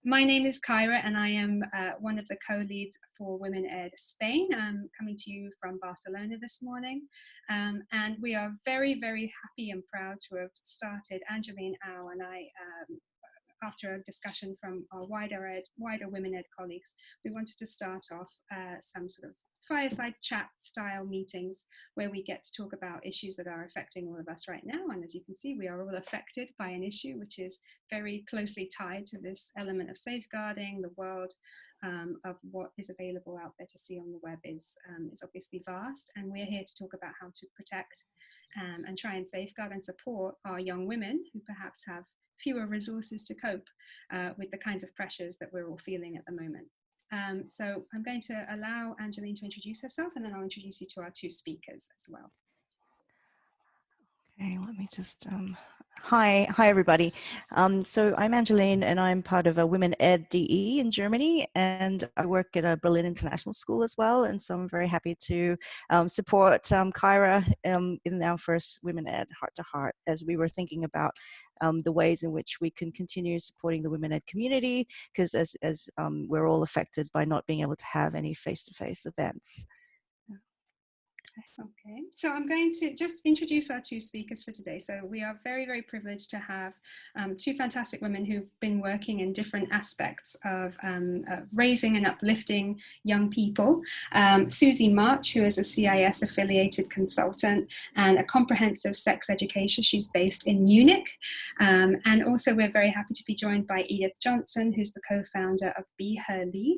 My name is Kyra, and I am one of the co-leads for WomenEdED Spain. I'm coming to you from Barcelona this morning, and we are very, very happy and proud to have started. Angeline Aow and I, after a discussion from our wider WomenEdED colleagues, we wanted to start off some sort of fireside chat style meetings where we get to talk about issues that are affecting all of us right now. And as you can see, we are all affected by an issue which is very closely tied to this element of safeguarding. The world of what is available out there to see on the web is obviously vast, and we're here to talk about how to protect and try and safeguard and support our young women who perhaps have fewer resources to cope with the kinds of pressures that we're all feeling at the moment. So I'm going to allow Angeline to introduce herself, and then I'll introduce you to our two speakers as well. Okay, let me just, hi everybody. So I'm Angeline, and I'm part of a WomenEdDE in Germany, and I work at a Berlin International School as well, and so I'm very happy to support Kyra in our first WomenEd Heart to Heart, as we were thinking about the ways in which we can continue supporting the WomenEd community, because as we're all affected by not being able to have any face-to-face events. Okay, so I'm going to just introduce our two speakers for today. So we are very, very privileged to have two fantastic women who've been working in different aspects of raising and uplifting young people. Susie March, who is a CIS affiliated consultant and a comprehensive sex education. She's based in Munich. And also we're very happy to be joined by Edith Johnson, who's the co-founder of Be Her Lead,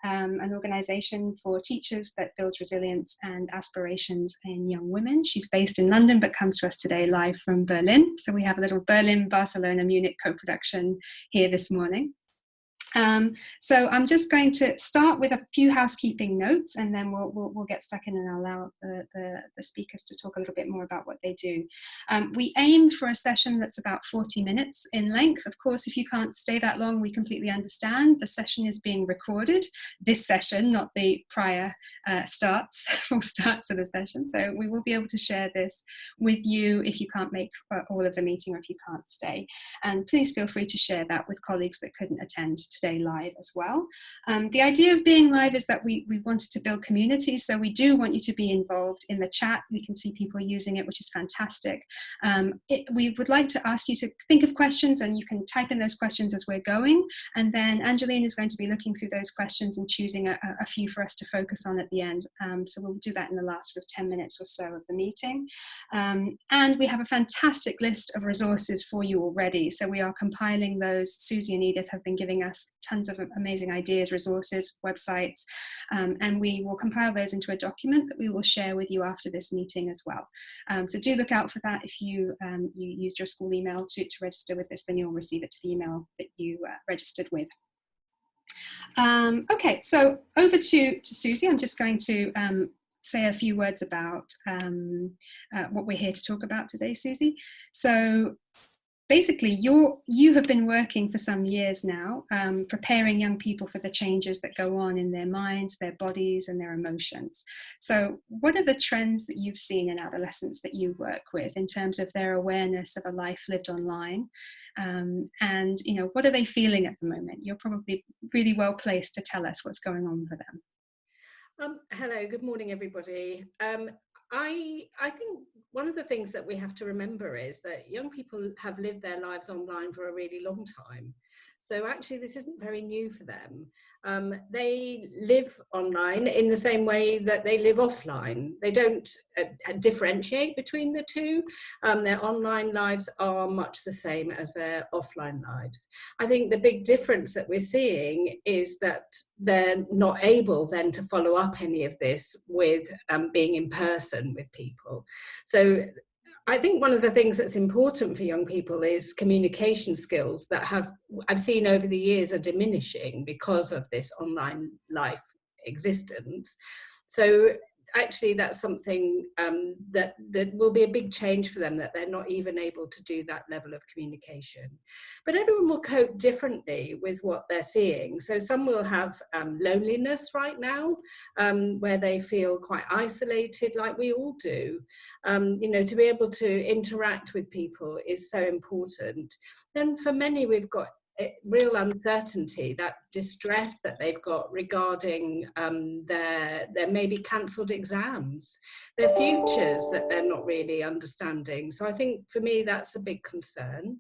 an organization for teachers that builds resilience and aspirations in young women. She's based in London but comes to us today live from Berlin. So we have a little Berlin, Barcelona, Munich co-production here this morning. So I'm just going to start with a few housekeeping notes, and then we'll get stuck in and allow the speakers to talk a little bit more about what they do. We aim for a session that's about 40 minutes in length. Of course, if you can't stay that long, we completely understand. The session is being recorded, this session, not the prior full starts to the session. So we will be able to share this with you if you can't make all of the meeting or if you can't stay. And please feel free to share that with colleagues that couldn't attend today live as well. The idea of being live is that we wanted to build community, so we do want you to be involved in the chat. We can see people using it, which is fantastic. We would like to ask you to think of questions, and you can type in those questions as we're going, and then Angeline is going to be looking through those questions and choosing a few for us to focus on at the end. So we'll do that in the last sort of 10 minutes or so of the meeting. And we have a fantastic list of resources for you already, so we are compiling those. Susie and Edith have been giving us tons of amazing ideas, resources, websites, and we will compile those into a document that we will share with you after this meeting as well. So do look out for that. If you used your school email to register with this, then you'll receive it to the email that you registered with. Okay, so over to Susie. I'm just going to say a few words about what we're here to talk about today, Susie. So basically, you have been working for some years now, preparing young people for the changes that go on in their minds, their bodies, and their emotions. So what are the trends that you've seen in adolescents that you work with in terms of their awareness of a life lived online? And, you know, what are they feeling at the moment? You're probably really well placed to tell us what's going on for them. Hello, good morning, everybody. I think one of the things that we have to remember is that young people have lived their lives online for a really long time. So actually this isn't very new for them. They live online in the same way that they live offline. They don't differentiate between the two. Their online lives are much the same as their offline lives. I think the big difference that we're seeing is that they're not able then to follow up any of this with being in person with people. So I think one of the things that's important for young people is communication skills that I've seen over the years are diminishing because of this online life existence. So actually that's something that will be a big change for them, that they're not even able to do that level of communication. But everyone will cope differently with what they're seeing. So some will have loneliness right now, where they feel quite isolated, like we all do. You know, to be able to interact with people is so important. Then for many, we've got real uncertainty, that distress that they've got regarding their maybe cancelled exams, their futures that they're not really understanding. So I think for me that's a big concern.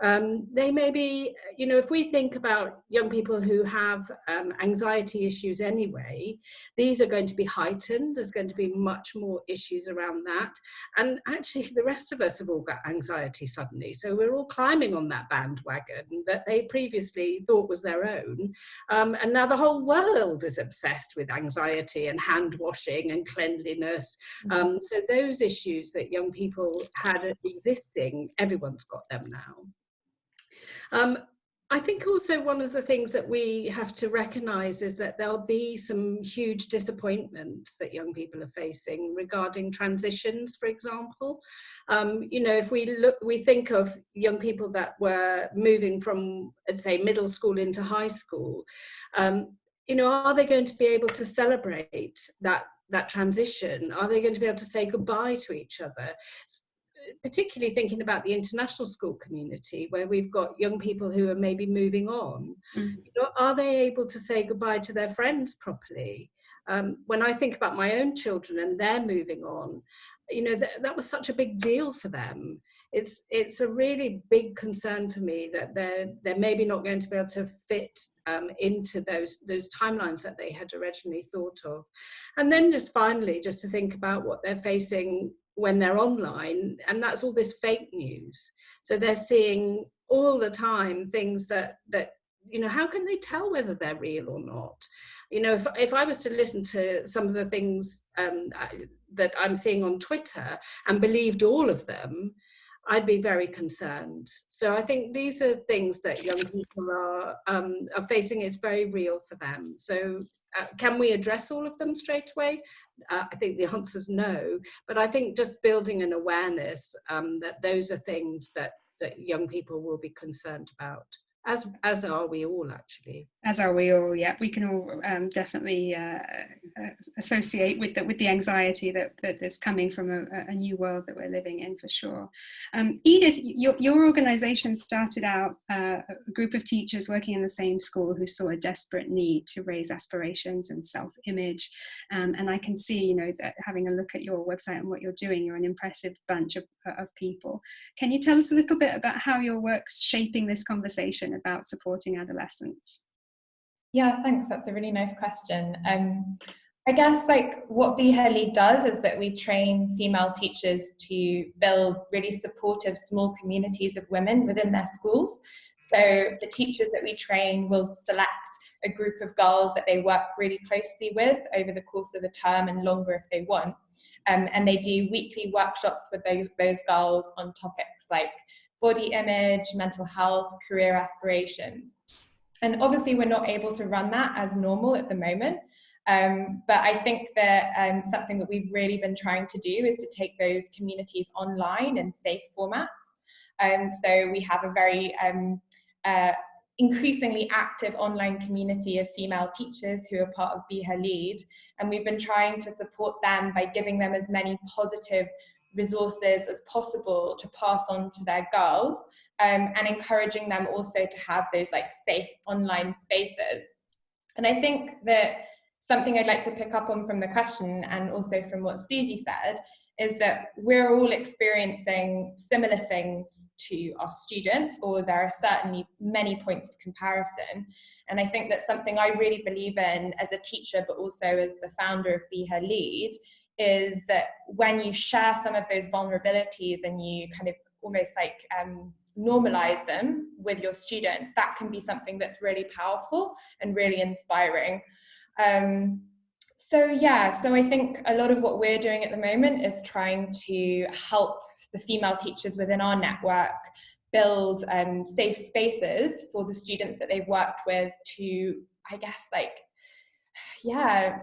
They may be, you know, if we think about young people who have anxiety issues anyway, these are going to be heightened. There's going to be much more issues around that. And actually, the rest of us have all got anxiety suddenly. So we're all climbing on that bandwagon that they previously thought was their own. And now the whole world is obsessed with anxiety and hand washing and cleanliness. So those issues that young people had existing, everyone's got them now. I think also one of the things that we have to recognise is that there'll be some huge disappointments that young people are facing regarding transitions, for example. You know, if we think of young people that were moving from, let's say, middle school into high school, you know, are they going to be able to celebrate that transition? Are they going to be able to say goodbye to each other? Particularly thinking about the international school community, where we've got young people who are maybe moving on, you know, are they able to say goodbye to their friends properly? When I think about my own children and they're moving on, you know, that was such a big deal for them. It's a really big concern for me that they're maybe not going to be able to fit into those timelines that they had originally thought of. And then just finally, just to think about what they're facing when they're online, and that's all this fake news. So they're seeing all the time things that you know, how can they tell whether they're real or not? You know, if I was to listen to some of the things that I'm seeing on Twitter and believed all of them, I'd be very concerned. So I think these are things that young people are facing. It's very real for them. So can we address all of them straight away? I think the answer is no, but I think just building an awareness that those are things that young people will be concerned about, as are we all, actually. As are we all, yeah. We can all definitely associate with the anxiety that is coming from a new world that we're living in, for sure. Edith, your organisation started out a group of teachers working in the same school who saw a desperate need to raise aspirations and self-image. And I can see, you know, that having a look at your website and what you're doing, you're an impressive bunch of people. Can you tell us a little bit about how your work's shaping this conversation about supporting adolescents? Yeah, thanks. That's a really nice question. I guess like what Be Her Lead does is that we train female teachers to build really supportive small communities of women within their schools. So the teachers that we train will select a group of girls that they work really closely with over the course of a term and longer if they want. And they do weekly workshops with those girls on topics like body image, mental health, career aspirations. And obviously we're not able to run that as normal at the moment. But I think that something that we've really been trying to do is to take those communities online in safe formats. So we have a very increasingly active online community of female teachers who are part of Be Her Lead. And we've been trying to support them by giving them as many positive resources as possible to pass on to their girls. And encouraging them also to have those like safe online spaces. And I think that something I'd like to pick up on from the question and also from what Susie said is that we're all experiencing similar things to our students, or there are certainly many points of comparison. And I think that's something I really believe in as a teacher, but also as the founder of Be Her Lead, is that when you share some of those vulnerabilities and you kind of almost like normalize them with your students, that can be something that's really powerful and really inspiring. So I think a lot of what we're doing at the moment is trying to help the female teachers within our network build safe spaces for the students that they've worked with to, I guess, like,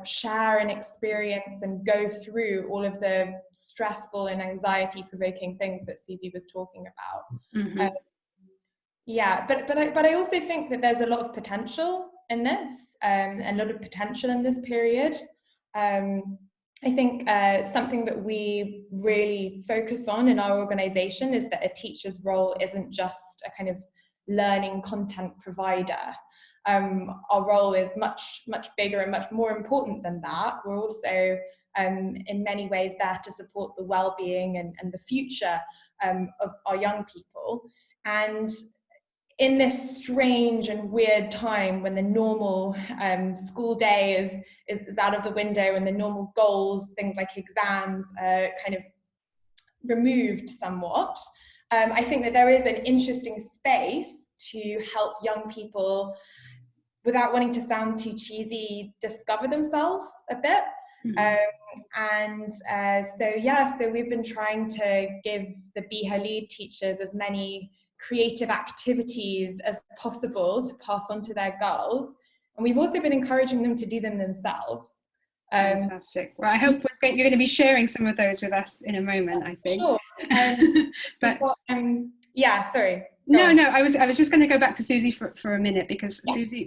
share and experience and go through all of the stressful and anxiety provoking things that Susie was talking about. Mm-hmm. But I also think that there's a lot of potential in this, a lot of potential in this period. I think something that we really focus on in our organization is that a teacher's role isn't just a kind of learning content provider. Our role is much bigger and much more important than that. We're also in many ways there to support the well-being and the future of our young people. And in this strange and weird time when the normal school day is out of the window and the normal goals, things like exams, are kind of removed somewhat, I think that there is an interesting space to help young people, without wanting to sound too cheesy, discover themselves a bit. So we've been trying to give the Be Her Lead teachers as many creative activities as possible to pass on to their girls, and we've also been encouraging them to do them themselves. Fantastic. Well, I hope you're going to be sharing some of those with us in a moment, I think. Sure. But yeah, sorry. No, I was just going to go back to Susie for a minute, because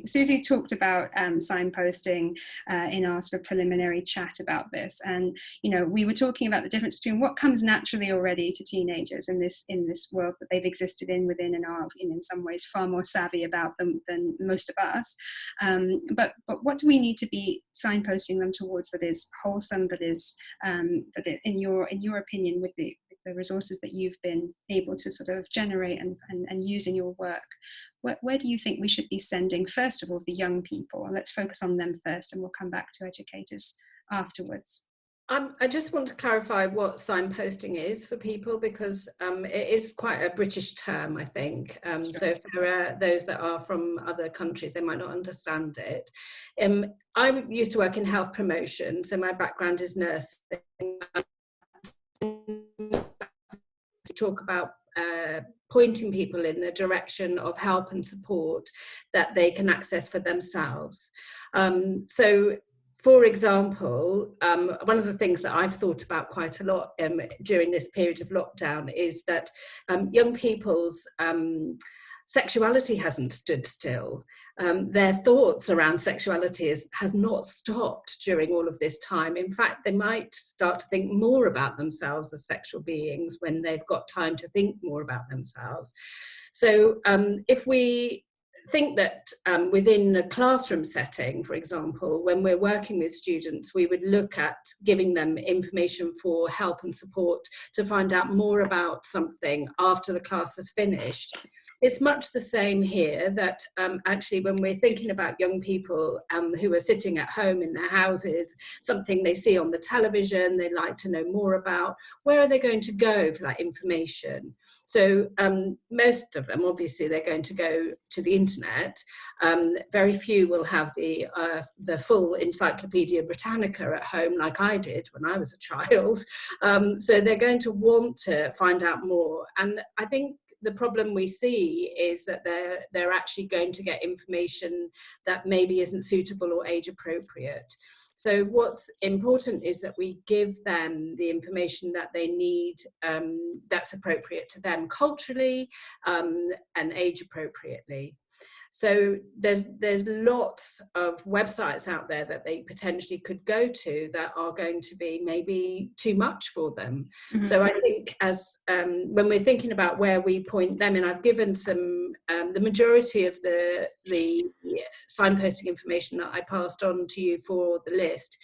Susie talked about signposting in our sort of preliminary chat about this, and we were talking about the difference between what comes naturally already to teenagers in this world that they've existed within and are in some ways far more savvy about them than most of us. But what do we need to be signposting them towards that is wholesome, that is in your opinion, with the resources that you've been able to sort of generate and use in your work, where do you think we should be sending, first of all, the young people? And let's focus on them first, and we'll come back to educators afterwards. I just want to clarify what signposting is for people, because it is quite a British term, I think. Sure. So if there are those that are from other countries, they might not understand it. I used to work in health promotion, so my background is nursing. To talk about pointing people in the direction of help and support that they can access for themselves. So, for example, one of the things that I've thought about quite a lot during this period of lockdown is that young people's sexuality hasn't stood still. Their thoughts around sexuality has not stopped during all of this time. In fact, they might start to think more about themselves as sexual beings when they've got time to think more about themselves. So if we think that within a classroom setting, for example, when we're working with students, we would look at giving them information for help and support to find out more about something after the class has finished. It's much the same here, that actually when we're thinking about young people who are sitting at home in their houses, something they see on the television, they'd like to know more about, where are they going to go for that information? So most of them, obviously, they're going to go to the internet. Very few will have the full Encyclopedia Britannica at home like I did when I was a child. So they're going to want to find out more. And I think the problem we see is that they're actually going to get information that maybe isn't suitable or age appropriate. So what's important is that we give them the information that they need that's appropriate to them culturally and age appropriately. So there's lots of websites out there that they potentially could go to that are going to be maybe too much for them. Mm-hmm. So I think as when we're thinking about where we point them, and I've given some, the majority of the signposting information that I passed on to you for the list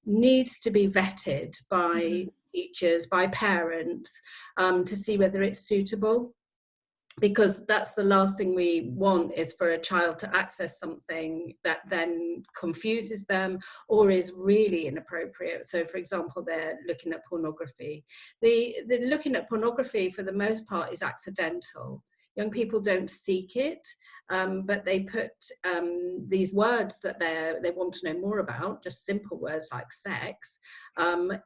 needs to be vetted by teachers, by parents, to see whether it's suitable. Because that's the last thing we want, is for a child to access something that then confuses them or is really inappropriate. So, for example, they're looking at pornography. The looking at pornography, for the most part, is accidental. Young people don't seek it, but they put these words that they want to know more about, just simple words like sex,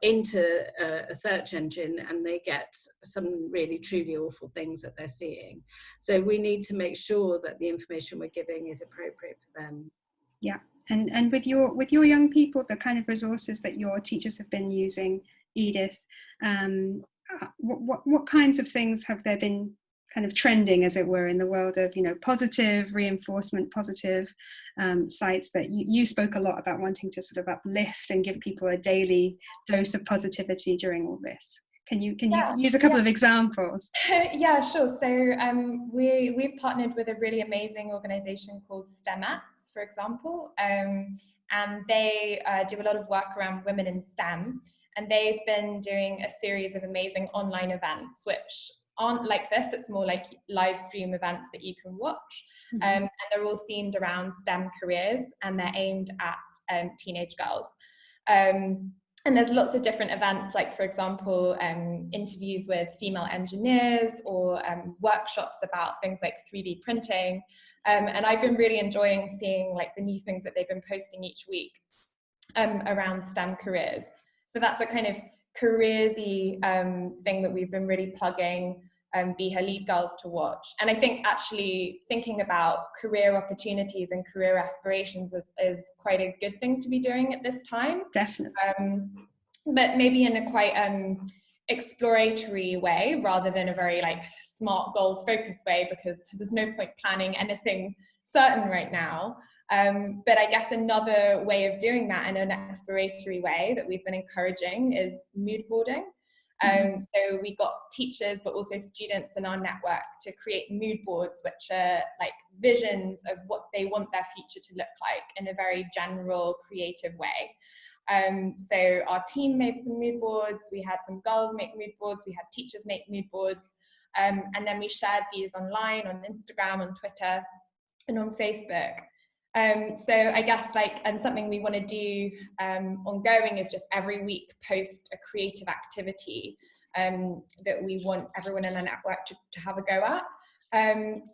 into a search engine, and they get some really truly awful things that they're seeing. So we need to make sure that the information we're giving is appropriate for them. Yeah, and with your young people, the kind of resources that your teachers have been using, Edith, what kinds of things have there been kind of trending, as it were, in the world of, positive reinforcement, positive sites that you spoke a lot about wanting to sort of uplift and give people a daily dose of positivity during all this? Can you use a couple of examples? Yeah, sure. So we've partnered with a really amazing organization called STEMats, for example, and they do a lot of work around women in STEM, and they've been doing a series of amazing online events, which aren't like this. It's more like live stream events that you can watch, and they're all themed around STEM careers, and they're aimed at teenage girls. And there's lots of different events, like, for example, interviews with female engineers, or workshops about things like 3D printing. And I've been really enjoying seeing like the new things that they've been posting each week around STEM careers. So that's a kind of careersy thing that we've been really plugging Be Her Lead girls to watch. And I think actually thinking about career opportunities and career aspirations is quite a good thing to be doing at this time. Definitely. But maybe in a quite exploratory way, rather than a very like smart goal focused way, because there's no point planning anything certain right now. But I guess another way of doing that in an exploratory way that we've been encouraging is mood boarding. So we got teachers but also students in our network to create mood boards, which are like visions of what they want their future to look like in a very general, creative way. So our team made some mood boards, we had some girls make mood boards, we had teachers make mood boards, and then we shared these online on Instagram, on Twitter, and on Facebook. So I guess like, and something we want to do ongoing is just every week post a creative activity that we want everyone in our network to have a go at.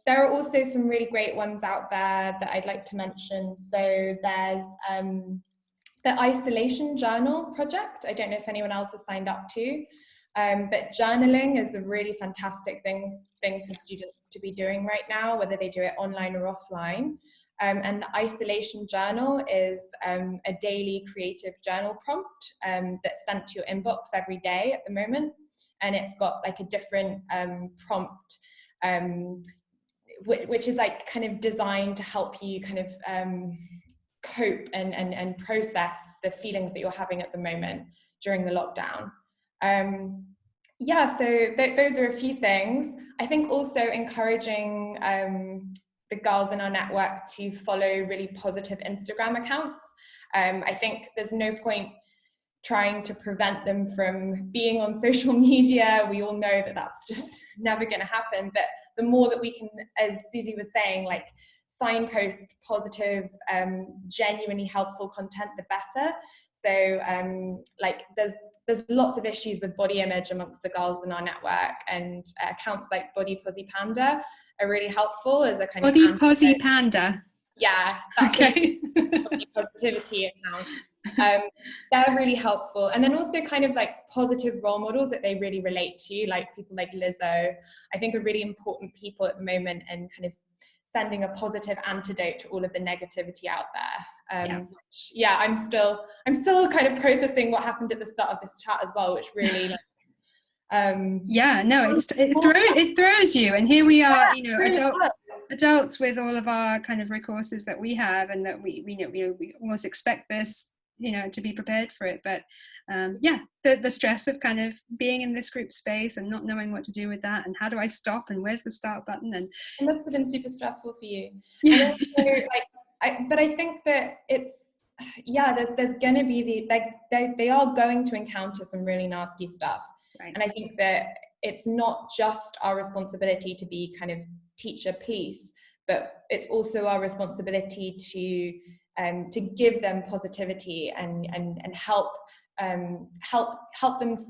There are also some really great ones out there that I'd like to mention. So there's the Isolation Journal project. I don't know if anyone else has signed up to, but journaling is a really fantastic thing for students to be doing right now, whether they do it online or offline. And the Isolation Journal is a daily creative journal prompt that's sent to your inbox every day at the moment. And it's got like a different prompt, which is like kind of designed to help you kind of cope and process the feelings that you're having at the moment during the lockdown. Yeah, so those are a few things. I think also encouraging the girls in our network to follow really positive Instagram accounts. I think there's no point trying to prevent them from being on social media. We all know that that's just never going to happen. But the more that we can, as Susie was saying, like signpost positive, genuinely helpful content, the better. So like there's lots of issues with body image amongst the girls in our network, and accounts like Body Posy Panda are really helpful as a kind of Body Posy Panda. Yeah, that's okay. Body positivity account. They're really helpful, and then also kind of like positive role models that they really relate to, like people like Lizzo, I think are really important people at the moment, and kind of sending a positive antidote to all of the negativity out there. Which, I'm still kind of processing what happened at the start of this chat as well, which really like, it throws you, and here we are, adults with all of our kind of recourses that we have, and that we almost expect this, to be prepared for it, but the stress of kind of being in this group space and not knowing what to do with that, and how do I stop, and where's the start button, and it must have been super stressful for you. And also, but I think that it's there's going to be they are going to encounter some really nasty stuff. Right. And I think that it's not just our responsibility to be kind of teacher police, but it's also our responsibility to give them positivity and help them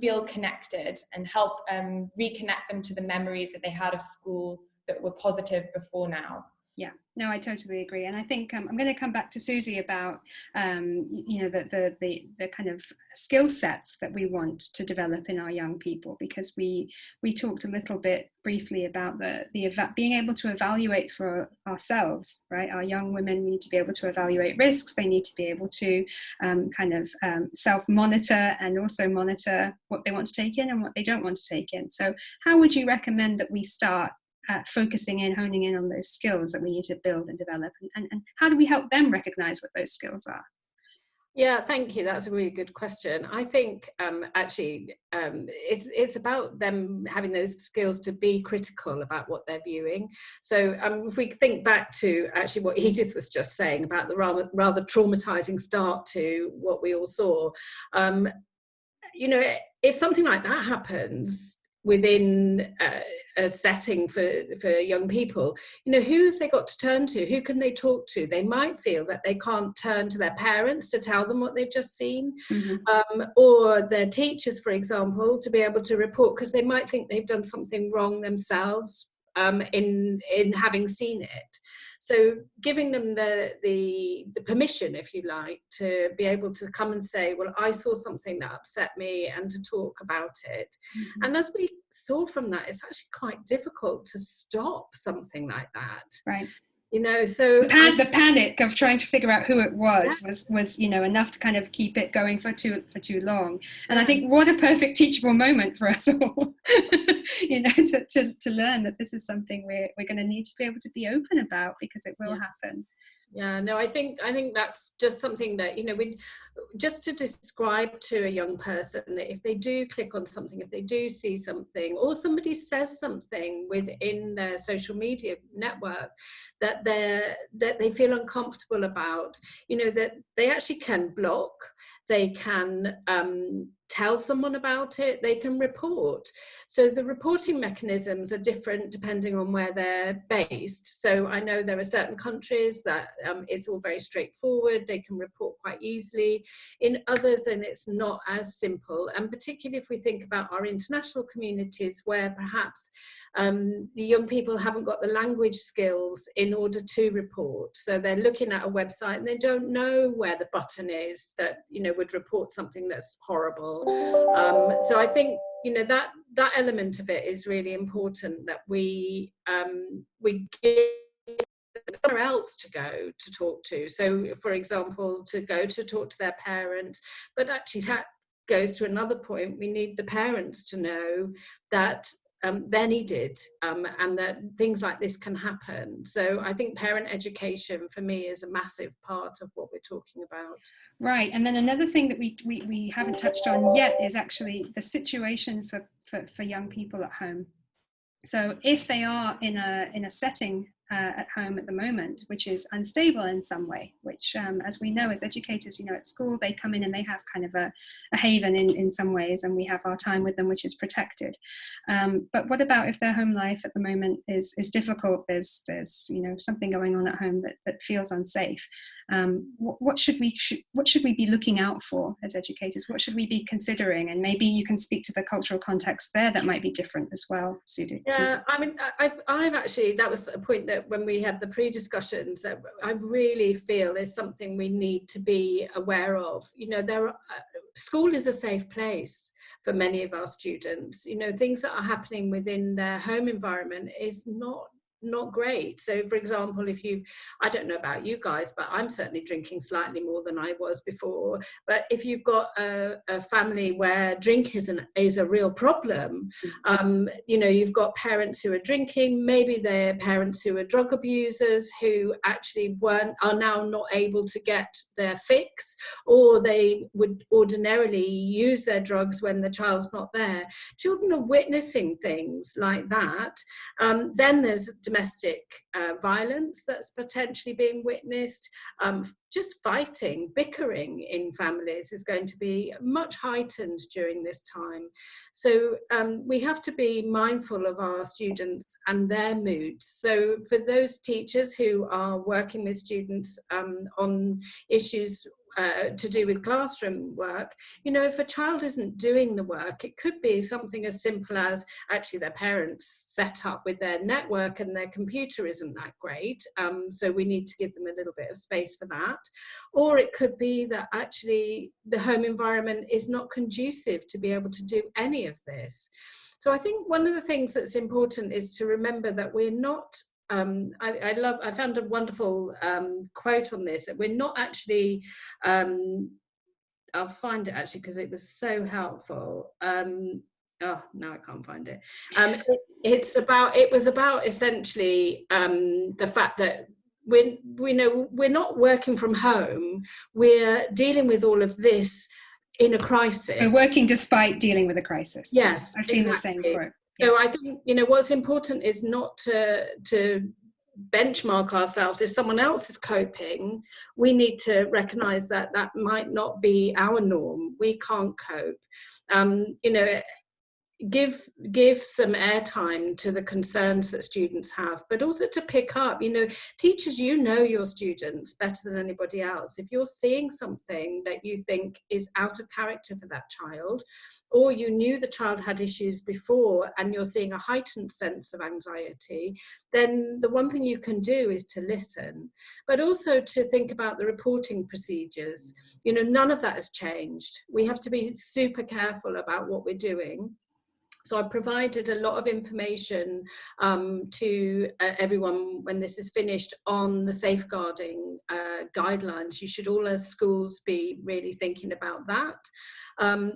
feel connected, and help reconnect them to the memories that they had of school that were positive before now. Yeah, no, I totally agree. And I think I'm going to come back to Susie about, the kind of skill sets that we want to develop in our young people, because we talked a little bit briefly about being able to evaluate for ourselves, right? Our young women need to be able to evaluate risks. They need to be able to self-monitor, and also monitor what they want to take in and what they don't want to take in. So how would you recommend that we start focusing in, honing in on those skills that we need to build and develop, and how do we help them recognize what those skills are? Yeah, thank you. That's a really good question. I think it's about them having those skills to be critical about what they're viewing. So if we think back to actually what Edith was just saying about the rather traumatizing start to what we all saw, you know, if something like that happens within a setting for young people, you know, who have they got to turn to? Who can they talk to? They might feel that they can't turn to their parents to tell them what they've just seen, or their teachers, for example, to be able to report, because they might think they've done something wrong themselves in having seen it. So giving them the permission, if you like, to be able to come and say, well, I saw something that upset me, and to talk about it. And as we saw from that, it's actually quite difficult to stop something like that. Right. You know, so the panic of trying to figure out who it was you know, enough to kind of keep it going for too long. And I think what a perfect teachable moment for us all, you know, to learn that this is something we're going to need to be able to be open about, because it will happen. Yeah, no, I think that's just something that, you know, just to describe to a young person that if they do click on something, if they do see something, or somebody says something within their social media network that they feel uncomfortable about, you know, that they actually can block, they can tell someone about it, they can report. So the reporting mechanisms are different depending on where they're based. So I know there are certain countries that it's all very straightforward, they can report quite easily. In others, then it's not as simple. And particularly if we think about our international communities, where perhaps the young people haven't got the language skills in order to report. So they're looking at a website and they don't know where the button is that, you know, would report something that's horrible. So I think, you know, that element of it is really important, that we give somewhere else to go to talk to. So, for example, to go to talk to their parents, but actually that goes to another point. We need the parents to know that they're needed, and that things like this can happen. So I think parent education for me is a massive part of what we're talking about. Right. And then another thing that we haven't touched on yet is actually the situation for young people at home. So if they are in a setting at home at the moment, which is unstable in some way, which as we know as educators, you know, at school they come in and they have kind of a haven in some ways, and we have our time with them, which is protected. But what about if their home life at the moment is difficult? There's you know, something going on at home that feels unsafe. What should we be looking out for as educators? What should we be considering? And maybe you can speak to the cultural context there that might be different as well, Susie. Yeah, I mean, I've actually, that was a point that when we had the pre-discussions, that I really feel is something we need to be aware of. You know, school is a safe place for many of our students. You know, things that are happening within their home environment is not great. So for example, if I don't know about you guys, but I'm certainly drinking slightly more than I was before. But if you've got a family where drink is a real problem, you know, you've got parents who are drinking, maybe they're parents who are drug abusers, who actually are now not able to get their fix, or they would ordinarily use their drugs when the child's not there. Children are witnessing things like that. Then there's domestic violence that's potentially being witnessed. Just fighting, bickering in families is going to be much heightened during this time. So we have to be mindful of our students and their moods. So for those teachers who are working with students on issues to do with classroom work, you know, if a child isn't doing the work, it could be something as simple as actually their parents set up with their network and their computer isn't that great, so we need to give them a little bit of space for that. Or it could be that actually the home environment is not conducive to be able to do any of this. So I think one of the things that's important is to remember that we're not I found a wonderful quote on this, that we're not actually, I'll find it actually because it was so helpful. Oh, now I can't find it. It was about essentially the fact that we're not working from home. We're dealing with all of this in a crisis. We're working despite dealing with a crisis. Yes, I've seen the same quote. Yeah. So I think, what's important is not to benchmark ourselves. If someone else is coping, we need to recognize that that might not be our norm. We can't cope. Give some airtime to the concerns that students have, but also to pick up, teachers, your students better than anybody else. If you're seeing something that you think is out of character for that child, or you knew the child had issues before and you're seeing a heightened sense of anxiety, then the one thing you can do is to listen, but also to think about the reporting procedures. None of that has changed. We have to be super careful about what we're doing. So I provided a lot of information to everyone when this is finished on the safeguarding guidelines. You should all as schools be really thinking about that.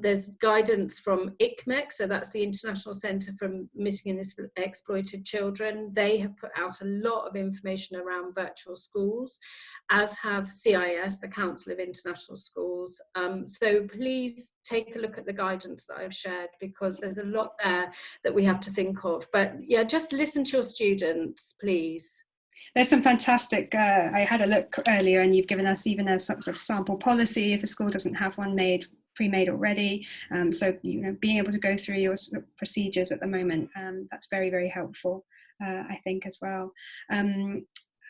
There's guidance from ICMEC, so that's the International Centre for Missing and Exploited Children. They have put out a lot of information around virtual schools, as have CIS, the Council of International Schools. So please take a look at the guidance that I've shared, because there's a lot there that we have to think of. But yeah, just listen to your students, please. There's some fantastic, I had a look earlier, and you've given us even a sort of sample policy if a school doesn't have one pre-made already. So, being able to go through your sort of procedures at the moment, that's very, very helpful, I think, as well.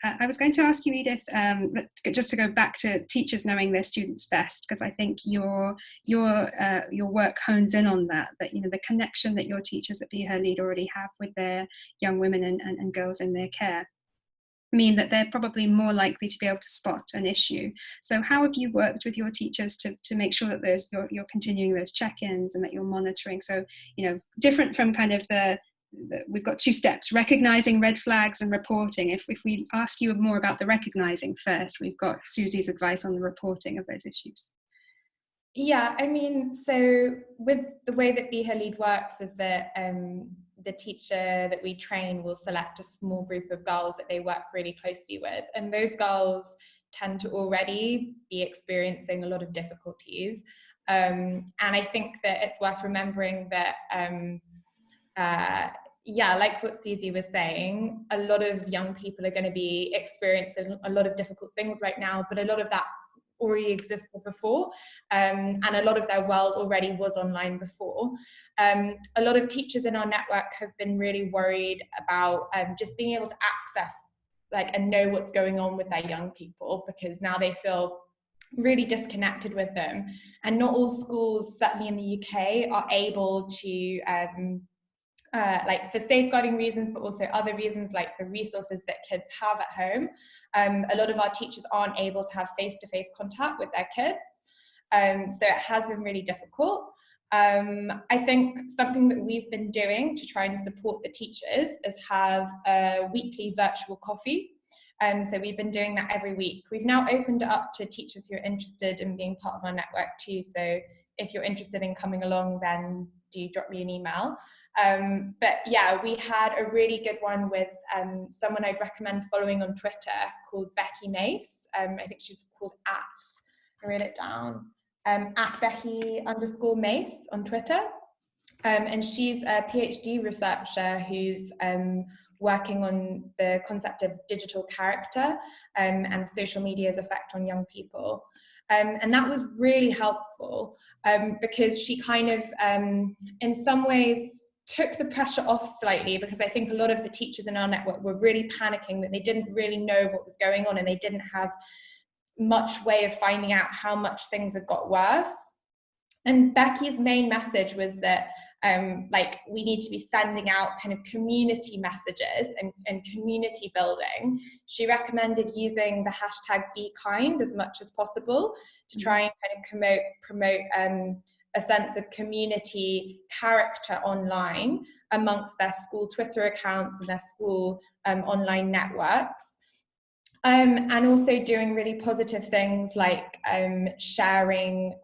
I was going to ask you, Edith, just to go back to teachers knowing their students best, because I think your work hones in on that the connection that your teachers at Be Her Lead already have with their young women and girls in their care mean that they're probably more likely to be able to spot an issue. So how have you worked with your teachers to make sure that you're continuing those check-ins and that you're monitoring? So, different from kind of we've got two steps: recognizing red flags and reporting. If we ask you more about the recognizing first, we've got Susie's advice on the reporting of those issues. Yeah, so with the way that Be Her Lead works is that the teacher that we train will select a small group of girls that they work really closely with, and those girls tend to already be experiencing a lot of difficulties, and I think that it's worth remembering that like what Susie was saying, a lot of young people are going to be experiencing a lot of difficult things right now, but a lot of that already existed before, and a lot of their world already was online before. A lot of teachers in our network have been really worried about just being able to access and know what's going on with their young people, because now they feel really disconnected with them, and not all schools, certainly in the UK, are able to for safeguarding reasons, but also other reasons like the resources that kids have at home. A lot of our teachers aren't able to have face-to-face contact with their kids. So it has been really difficult. I think something that we've been doing to try and support the teachers is have a weekly virtual coffee. So we've been doing that every week. We've now opened it up to teachers who are interested in being part of our network too. So if you're interested in coming along, then do drop me an email. But yeah, we had a really good one with someone I'd recommend following on Twitter called Becky Mace. I think she's called I wrote it down, at Becky_Mace on Twitter. And she's a PhD researcher who's working on the concept of digital character and social media's effect on young people. And that was really helpful because she kind of, in some ways, took the pressure off slightly, because I think a lot of the teachers in our network were really panicking that they didn't really know what was going on, and they didn't have much way of finding out how much things had got worse. And Becky's main message was that we need to be sending out kind of community messages and community building. She recommended using the hashtag #BeKind as much as possible to try and kind of promote a sense of community character online amongst their school Twitter accounts and their school online networks. And also doing really positive things like sharing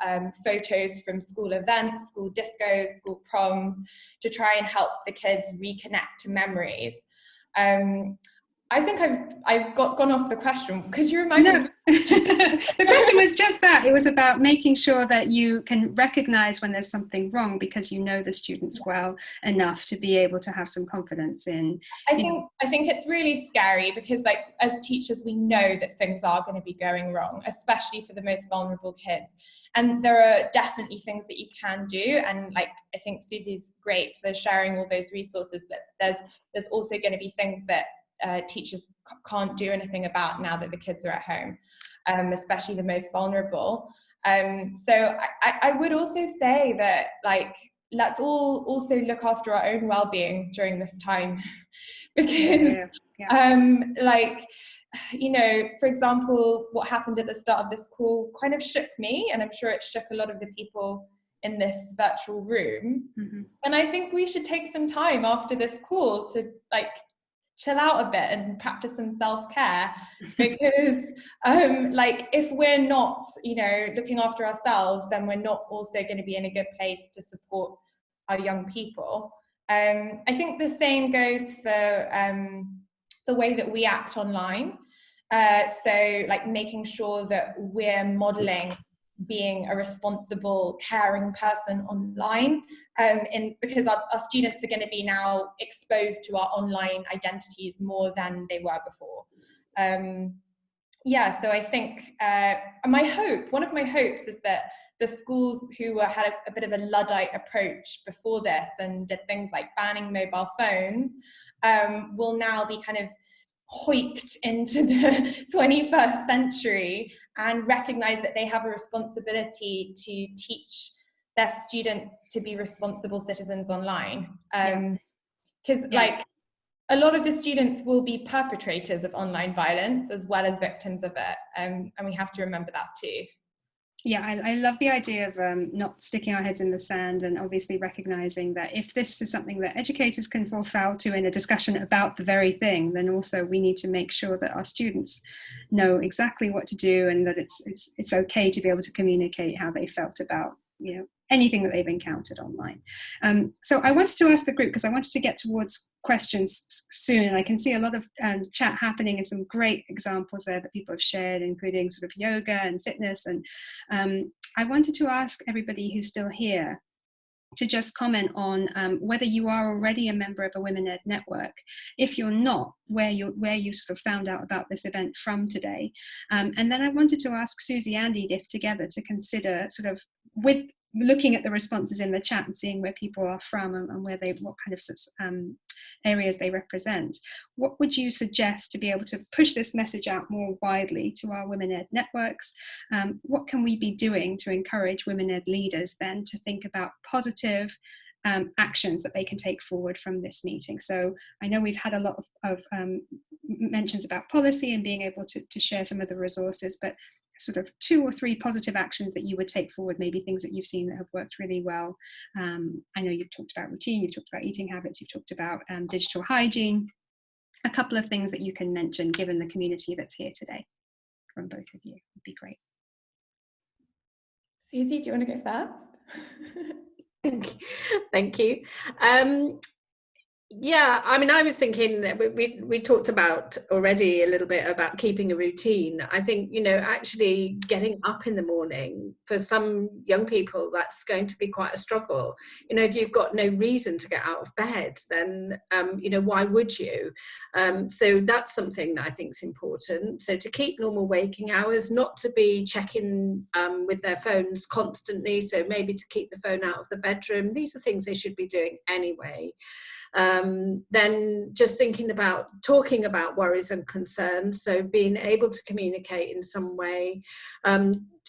photos from school events, school discos, school proms, to try and help the kids reconnect to memories. I think I've gone off the question. Could you remind me? The question was just that. It was about making sure that you can recognize when there's something wrong because you know the students well enough to be able to have some confidence in. I think it's really scary because, like, as teachers, we know that things are going to be going wrong, especially for the most vulnerable kids. And there are definitely things that you can do. And like, I think Susie's great for sharing all those resources, but there's also going to be things that teachers can't do anything about now that the kids are at home, especially the most vulnerable. So I would also say that, like, let's all also look after our own well-being during this time, because like, you know, for example, what happened at the start of this call kind of shook me, and I'm sure it shook a lot of the people in this virtual room. And I think we should take some time after this call to, like, chill out a bit and practice some self-care, because like, if we're not, you know, looking after ourselves, then we're not also going to be in a good place to support our young people. I think the same goes for the way that we act online. So like, making sure that we're modeling being a responsible, caring person online, because our students are going to be now exposed to our online identities more than they were before. So I think one of my hopes is that the schools who had a bit of a Luddite approach before this and did things like banning mobile phones will now be kind of hoiked into the 21st century and recognize that they have a responsibility to teach their students to be responsible citizens online. Because like, a lot of the students will be perpetrators of online violence as well as victims of it, and we have to remember that too. Yeah, I love the idea of not sticking our heads in the sand, and obviously recognizing that if this is something that educators can fall foul to in a discussion about the very thing, then also we need to make sure that our students know exactly what to do, and that it's okay to be able to communicate how they felt about, you know, anything that they've encountered online. So I wanted to ask the group, because I wanted to get towards questions soon, and I can see a lot of chat happening and some great examples there that people have shared, including sort of yoga and fitness. And I wanted to ask everybody who's still here to just comment on whether you are already a member of a WomenEd network. If you're not, where you sort of found out about this event from today. And then I wanted to ask Susie and Edith together to consider, sort of, with looking at the responses in the chat and seeing where people are from and where what kind of areas they represent. What would you suggest to be able to push this message out more widely to our WomenEd networks? What can we be doing to encourage WomenEd leaders then to think about positive actions that they can take forward from this meeting? So I know we've had a lot of mentions about policy and being able to share some of the resources, but sort of 2 or 3 positive actions that you would take forward, maybe things that you've seen that have worked really well. I know you've talked about routine, you've talked about eating habits, you've talked about digital hygiene. A couple of things that you can mention given the community that's here today from both of you would be great. Susie, do you want to go first? Thank you. Yeah, I mean, I was thinking, we talked about already a little bit about keeping a routine. I think, you know, actually getting up in the morning, for some young people, that's going to be quite a struggle. You know, if you've got no reason to get out of bed, then, you know, why would you? So that's something that I think is important. So to keep normal waking hours, not to be checking with their phones constantly. So maybe to keep the phone out of the bedroom. These are things they should be doing anyway. Then just thinking about talking about worries and concerns, so being able to communicate in some way,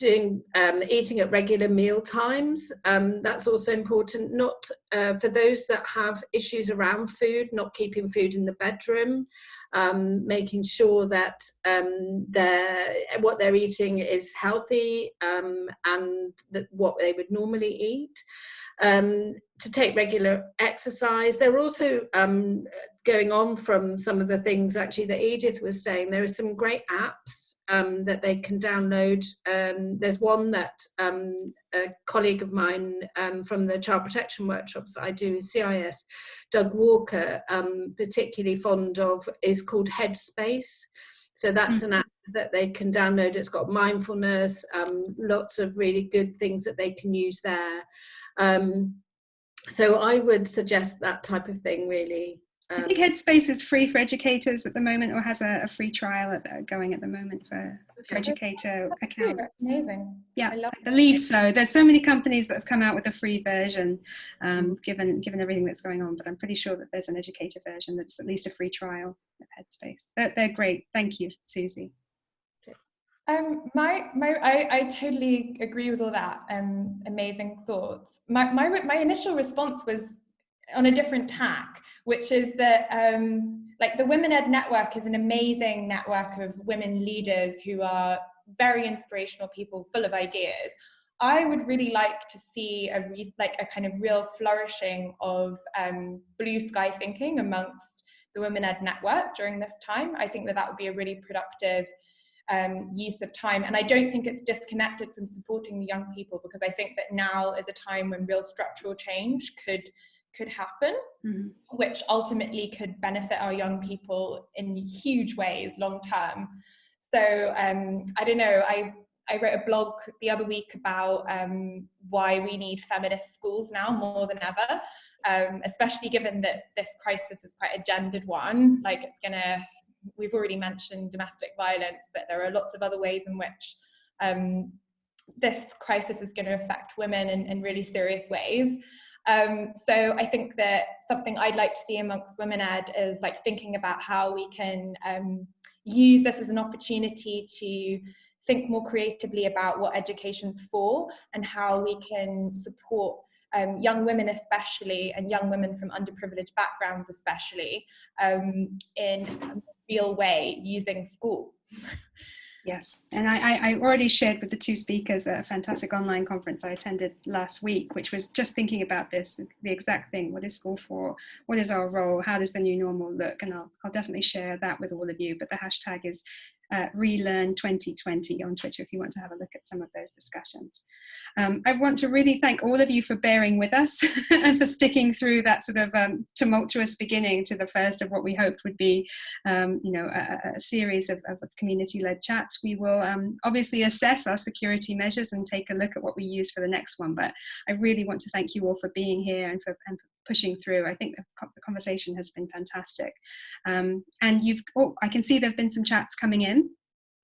eating at regular meal times, that's also important, not for those that have issues around food, not keeping food in the bedroom, making sure that what they're eating is healthy and that what they would normally eat. to take regular exercise. They're also going on from some of the things actually that Edith was saying. There are some great apps that they can download. There's one that a colleague of mine from the child protection workshops that I do with CIS, Doug Walker, particularly fond of, is called Headspace. So that's an app that they can download. It's got mindfulness, lots of really good things that they can use there. So I would suggest that type of thing, really. I think Headspace is free for educators at the moment, or has a free trial going at the moment for educator accounts. That's amazing. Yeah, I believe so. There's so many companies that have come out with a free version, given everything that's going on. But I'm pretty sure that there's an educator version that's at least a free trial of Headspace. They're great. Thank you, Susie. I totally agree with all that. Amazing thoughts. My initial response was on a different tack, which is that like the WomenEd network is an amazing network of women leaders who are very inspirational people, full of ideas. I would really like to see a kind of real flourishing of blue sky thinking amongst the WomenEd network during this time. I think that would be a really productive use of time, and I don't think it's disconnected from supporting the young people, because I think that now is a time when real structural change could happen, which ultimately could benefit our young people in huge ways long term. So I don't know, I wrote a blog the other week about why we need feminist schools now more than ever, especially given that this crisis is quite a gendered one. Like we've already mentioned domestic violence, but there are lots of other ways in which this crisis is going to affect women in really serious ways. So I think that something I'd like to see amongst WomenEd is like thinking about how we can use this as an opportunity to think more creatively about what education's for, and how we can support young women especially, and young women from underprivileged backgrounds especially, in a real way using school. Yes, and I already shared with the two speakers a fantastic online conference I attended last week, which was just thinking about this, the exact thing. What is school for? What is our role? How does the new normal look? And I'll definitely share that with all of you, but the hashtag is relearn2020 on Twitter if you want to have a look at some of those discussions. I want to really thank all of you for bearing with us and for sticking through that sort of tumultuous beginning to the first of what we hoped would be a series of community-led chats. We will obviously assess our security measures and take a look at what we use for the next one, but I really want to thank you all for being here and for pushing through. I think the conversation has been fantastic. And I can see there have been some chats coming in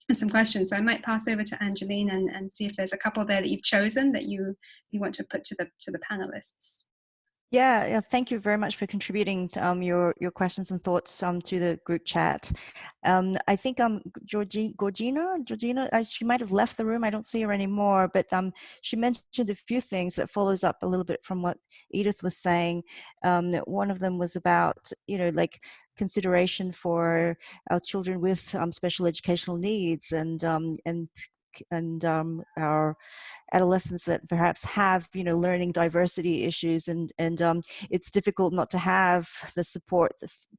and some questions, so I might pass over to Angeline and see if there's a couple there that you've chosen that you want to put to the panelists. Yeah, thank you very much for contributing to, your questions and thoughts to the group chat. I think Georgina, she might have left the room. I don't see her anymore, but she mentioned a few things that follows up a little bit from what Edith was saying. One of them was about, like consideration for our children with special educational needs and our adolescents that perhaps have learning diversity issues, and it's difficult not to have the support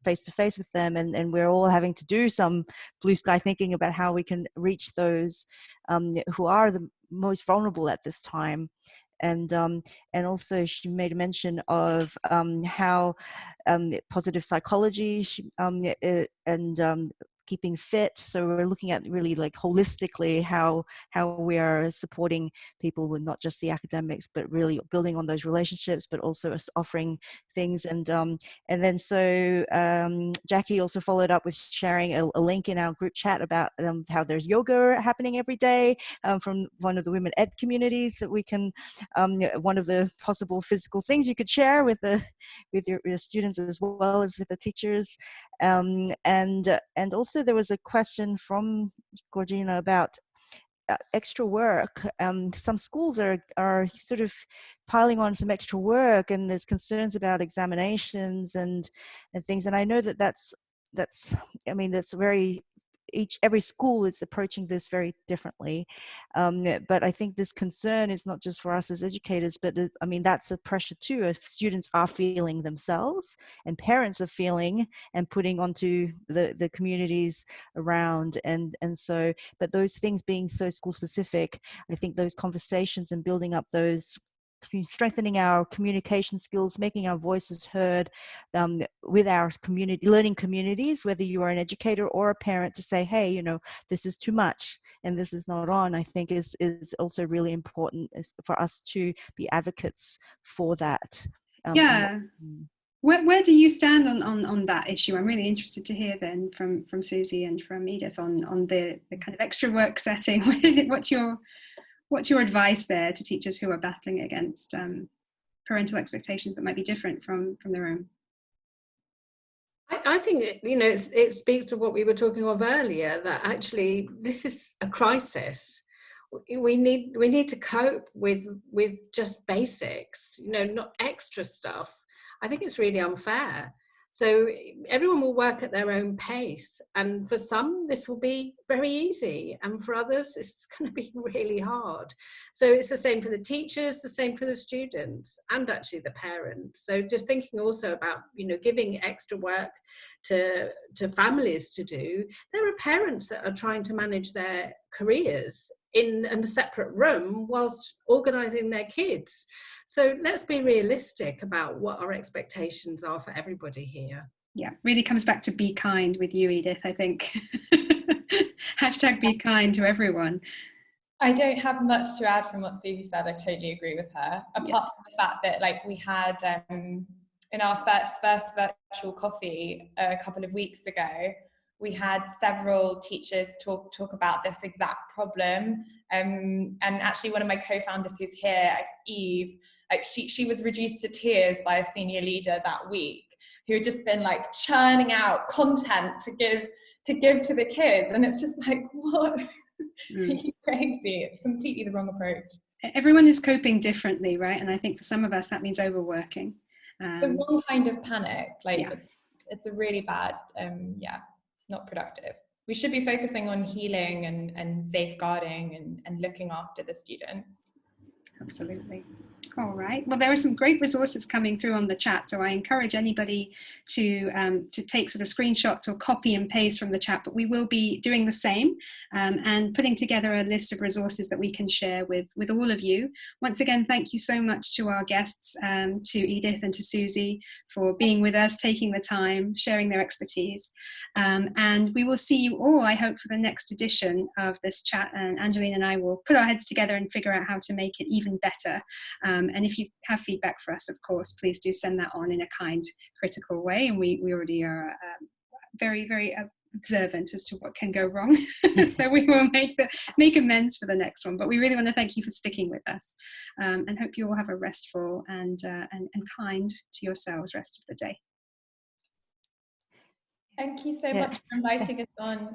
face to face with them, and we're all having to do some blue sky thinking about how we can reach those who are the most vulnerable at this time. And also she made a mention of how positive psychology and keeping fit. So we're looking at really like holistically how we are supporting people with not just the academics, but really building on those relationships, but also offering things. And then so Jackie also followed up with sharing a link in our group chat about how there's yoga happening every day from one of the WomenEd communities that we can, one of the possible physical things you could share with your students as well as with the teachers. And also there was a question from Georgina about extra work. Some schools are sort of piling on some extra work, and there's concerns about examinations and things. And I know that's very every school is approaching this very differently. But I think this concern is not just for us as educators, but I mean, that's a pressure too, if students are feeling themselves and parents are feeling and putting onto the communities around. And so, but those things being so school specific, I think those conversations and building up those, strengthening our communication skills, making our voices heard with our community, learning communities, whether you are an educator or a parent, to say, hey, you know, this is too much and this is not on, I think is also really important for us to be advocates for that. Yeah. Where do you stand on that issue? I'm really interested to hear then from Susie and from Edith on the kind of extra work setting. What's your advice there to teachers who are battling against parental expectations that might be different from their own? I think it speaks to what we were talking of earlier, that actually this is a crisis. We need to cope with just basics, not extra stuff. I think it's really unfair. So everyone will work at their own pace, and for some this will be very easy, and for others it's going to be really hard. So it's the same for the teachers, the same for the students, and actually the parents. So just thinking also about giving extra work to families to do. There are parents that are trying to manage their careers in a separate room whilst organising their kids. So let's be realistic about what our expectations are for everybody here. Yeah, really comes back to be kind with you, Edith, I think. Hashtag be kind to everyone. I don't have much to add from what Susie said. I totally agree with her. Apart from the fact that, like, we had in our first virtual coffee a couple of weeks ago, we had several teachers talk about this exact problem. And actually one of my co-founders who's here, Eve, like she was reduced to tears by a senior leader that week, who had just been like churning out content to give to the kids. And it's just like, what? Are you crazy? It's completely the wrong approach. Everyone is coping differently, right? And I think for some of us that means overworking. The wrong kind of panic, like it's a really bad, not productive. We should be focusing on healing and safeguarding and looking after the students. Absolutely. All right. Well, there are some great resources coming through on the chat, so I encourage anybody to take sort of screenshots or copy and paste from the chat, but we will be doing the same and putting together a list of resources that we can share with all of you. Once again, thank you so much to our guests, to Edith and to Susie, for being with us, taking the time, sharing their expertise. And we will see you all, I hope, for the next edition of this chat, and Angeline and I will put our heads together and figure out how to make it even better. And if you have feedback for us, of course, please do send that on in a kind, critical way. And we already are very, very observant as to what can go wrong. So we will make amends for the next one. But we really want to thank you for sticking with us, and hope you all have a restful and kind to yourselves rest of the day. Thank you so much for inviting us on.